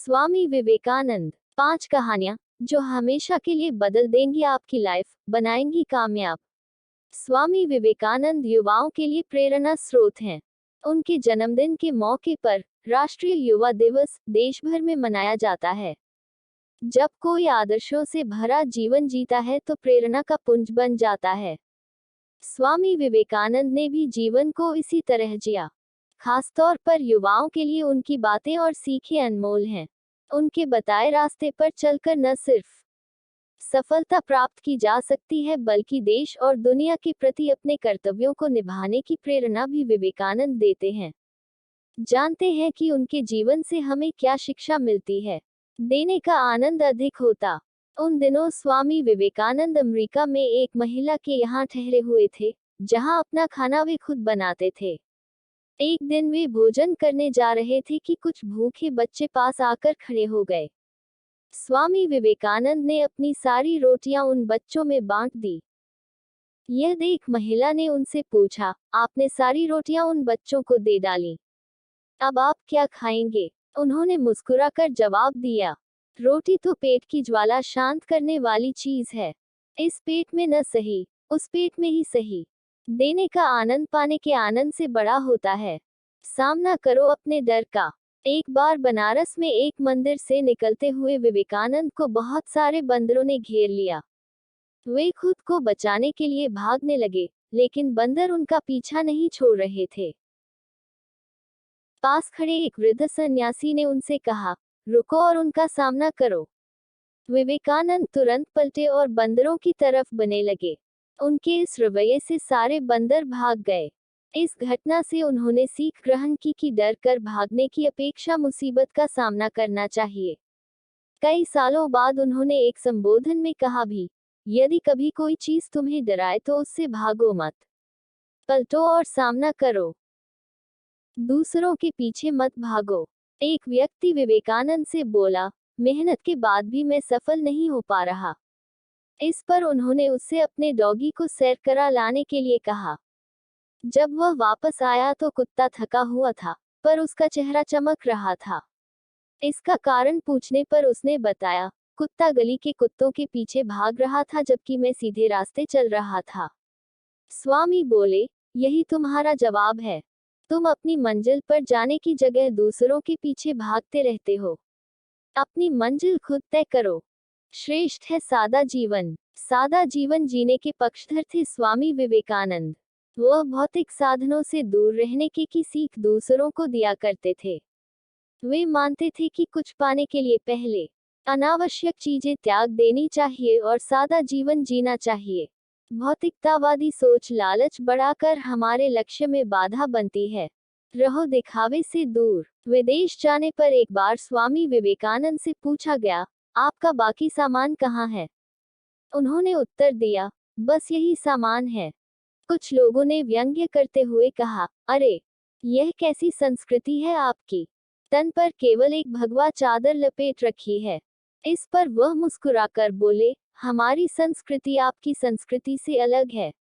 स्वामी विवेकानंद। 5 कहानियां जो हमेशा के लिए बदल देंगी आपकी लाइफ, बनाएंगी कामयाब। स्वामी विवेकानंद युवाओं के लिए प्रेरणा स्रोत हैं। उनके जन्मदिन के मौके पर राष्ट्रीय युवा दिवस देश भर में मनाया जाता है। जब कोई आदर्शों से भरा जीवन जीता है तो प्रेरणा का पुंज बन जाता है। स्वामी विवेकानंद ने भी जीवन को इसी तरह जिया। खासतौर पर युवाओं के लिए उनकी बातें और सीखें अनमोल हैं। उनके बताए रास्ते पर चलकर न सिर्फ सफलता प्राप्त की जा सकती है, बल्कि देश और दुनिया के प्रति अपने कर्तव्यों को निभाने की प्रेरणा भी विवेकानंद देते हैं। जानते हैं कि उनके जीवन से हमें क्या शिक्षा मिलती है। देने का आनंद अधिक होता। उन दिनों स्वामी विवेकानंद अमेरिका में एक महिला के यहाँ ठहरे हुए थे, जहाँ अपना खाना वे खुद बनाते थे। एक दिन वे भोजन करने जा रहे थे कि कुछ भूखे बच्चे पास आकर खड़े हो गए। स्वामी विवेकानंद ने अपनी सारी रोटियां उन बच्चों में बांट दी। यह देख महिला ने उनसे पूछा, आपने सारी रोटियां उन बच्चों को दे डाली, अब आप क्या खाएंगे? उन्होंने मुस्कुराकर जवाब दिया, रोटी तो पेट की ज्वाला शांत करने वाली चीज है। इस पेट में न सही, उस पेट में ही सही। देने का आनंद पाने के आनंद से बड़ा होता है। सामना करो अपने डर का। एक बार बनारस में एक मंदिर से निकलते हुए विवेकानंद को बहुत सारे बंदरों ने घेर लिया। वे खुद को बचाने के लिए भागने लगे, लेकिन बंदर उनका पीछा नहीं छोड़ रहे थे। पास खड़े एक वृद्ध सन्यासी ने उनसे कहा, रुको और उनका सामना करो। विवेकानंद तुरंत पलटे और बंदरों की तरफ बने लगे। उनके इस रवैये से सारे बंदर भाग गए। इस घटना से उन्होंने सीख ग्रहण की कि डर कर भागने की अपेक्षा मुसीबत का सामना करना चाहिए। कई सालों बाद उन्होंने एक संबोधन में कहा भी, यदि कभी कोई चीज तुम्हें डराए तो उससे भागो मत, पलटो और सामना करो। दूसरों के पीछे मत भागो। एक व्यक्ति विवेकानंद से बोला, मेहनत के बाद भी मैं सफल नहीं हो पा रहा। इस पर उन्होंने उससे अपने डॉगी को सैर करा लाने के लिए कहा। जब वह वापस आया तो कुत्ता थका हुआ था, पर उसका चेहरा चमक रहा था। इसका कारण पूछने पर उसने बताया, कुत्ता गली के कुत्तों के पीछे भाग रहा था जबकि मैं सीधे रास्ते चल रहा था। स्वामी बोले, यही तुम्हारा जवाब है। तुम अपनी मंजिल पर जाने की जगह दूसरों के पीछे भागते रहते हो। अपनी मंजिल खुद तय करो। श्रेष्ठ है सादा जीवन। सादा जीवन जीने के पक्षधर थे स्वामी विवेकानंद। वह भौतिक साधनों से दूर रहने की सीख दूसरों को दिया करते थे। वे मानते थे कि कुछ पाने के लिए पहले अनावश्यक चीजें त्याग देनी चाहिए और सादा जीवन जीना चाहिए। भौतिकतावादी सोच लालच बढ़ाकर हमारे लक्ष्य में बाधा बनती है। रहो दिखावे से दूर। विदेश जाने पर एक बार स्वामी विवेकानंद से पूछा गया, आपका बाकी सामान कहाँ है? उन्होंने उत्तर दिया, बस यही सामान है। कुछ लोगों ने व्यंग्य करते हुए कहा, अरे यह कैसी संस्कृति है आपकी, तन पर केवल एक भगवा चादर लपेट रखी है। इस पर वह मुस्कुराकर बोले, हमारी संस्कृति आपकी संस्कृति से अलग है।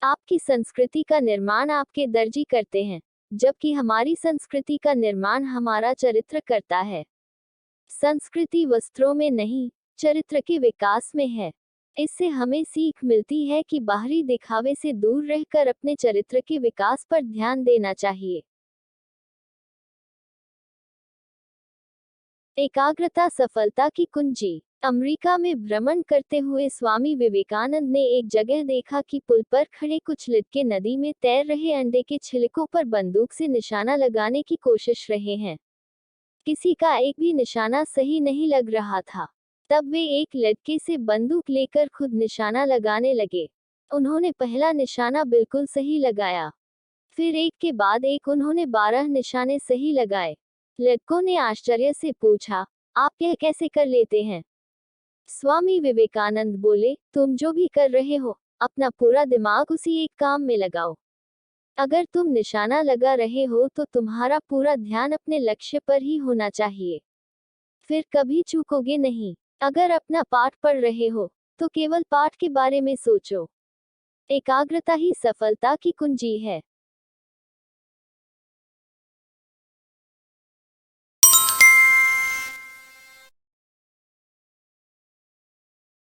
आपकी संस्कृति का निर्माण आपके दर्जी करते हैं, जबकि हमारी संस्कृति का निर्माण हमारा चरित्र करता है। संस्कृति वस्त्रों में नहीं, चरित्र के विकास में है। इससे हमें सीख मिलती है कि बाहरी दिखावे से दूर रहकर अपने चरित्र के विकास पर ध्यान देना चाहिए। एकाग्रता सफलता की कुंजी। अमेरिका में भ्रमण करते हुए स्वामी विवेकानंद ने एक जगह देखा कि पुल पर खड़े कुछ लड़के नदी में तैर रहे अंडे के छिलकों पर बंदूक से निशाना लगाने की कोशिश रहे हैं। किसी का एक भी निशाना सही नहीं लग रहा था। तब वे एक लड़के से बंदूक लेकर खुद निशाना लगाने लगे। उन्होंने पहला निशाना बिल्कुल सही लगाया। फिर एक के बाद एक उन्होंने 12 निशाने सही लगाए। लड़कों ने आश्चर्य से पूछा, आप यह कैसे कर लेते हैं? स्वामी विवेकानंद बोले, तुम जो भी कर रहे हो, अपना पूरा दिमाग उसी एक काम में लगाओ। अगर तुम निशाना लगा रहे हो तो तुम्हारा पूरा ध्यान अपने लक्ष्य पर ही होना चाहिए। फिर कभी चूकोगे नहीं। अगर अपना पाठ पढ़ रहे हो, तो केवल पाठ के बारे में सोचो। एकाग्रता ही सफलता की कुंजी है।